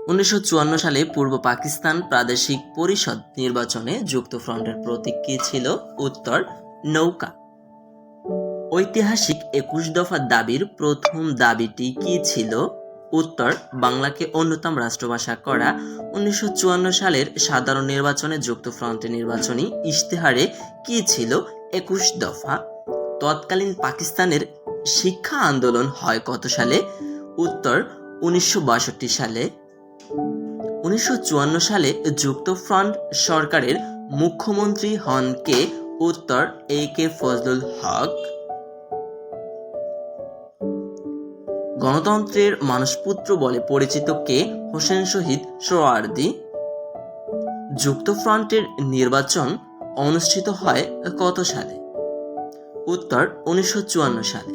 1954 সালে পূর্ব পাকিস্তান প্রাদেশিক পরিষদ নির্বাচনে যুক্তফ্রন্টের প্রতীক কী ছিল? উত্তর নৌকা। ঐতিহাসিক 21 দফা দাবির প্রথম দাবিটি কী ছিল? উত্তর বাংলাকে অন্যতম রাষ্ট্রভাষা করা। 1954 সালের সাধারণ নির্বাচনে যুক্তফ্রন্টের নির্বাচনী ইশতেহারে কী ছিল 21 দফা? তৎকালীন পাকিস্তানের শিক্ষা আন্দোলন হয় কত সালে? উত্তর 1962 সালে। 1954 সালে যুক্তফ্রন্ট সরকারের মুখ্যমন্ত্রী হন কে? উত্তর A.K. ফজলুল হক। গণতন্ত্রের মানসপুত্র বলে পরিচিত কে? হোসেন শহীদ সোহরাওয়ার্দী। যুক্তফ্রন্টের নির্বাচন অনুষ্ঠিত হয় কত সালে? উত্তর 1954 সালে।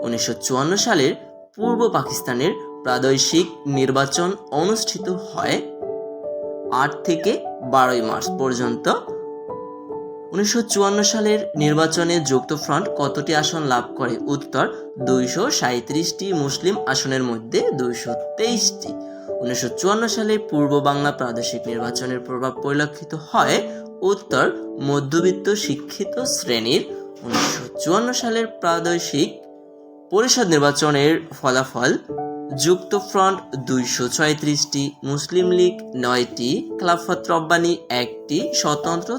1954 সালের পূর্ব পাকিস্তানের প্রাদেশিক নির্বাচন অনুষ্ঠিত হয় 8 থেকে 12 মার্চ পর্যন্ত। 1954 সালের নির্বাচনে যুক্তফ্রন্ট কতটি আসন লাভ করে? উত্তর 237টি, মুসলিম আসনের মধ্যে 223টি। 1954 সালে পূর্ব বাংলা প্রাদেশিক নির্বাচনের প্রভাব পরিলক্ষিত হয়। উত্তর মধ্যবিত্ত শিক্ষিত শ্রেণীর। 1954 সালের প্রাদেশিক পরিষদ নির্বাচনের ফলাফল: যুক্তফ্রন্ট 236টি, মুসলিম লীগ 9টি, খেলাফত রব্বানী 1টি, স্বতন্ত্র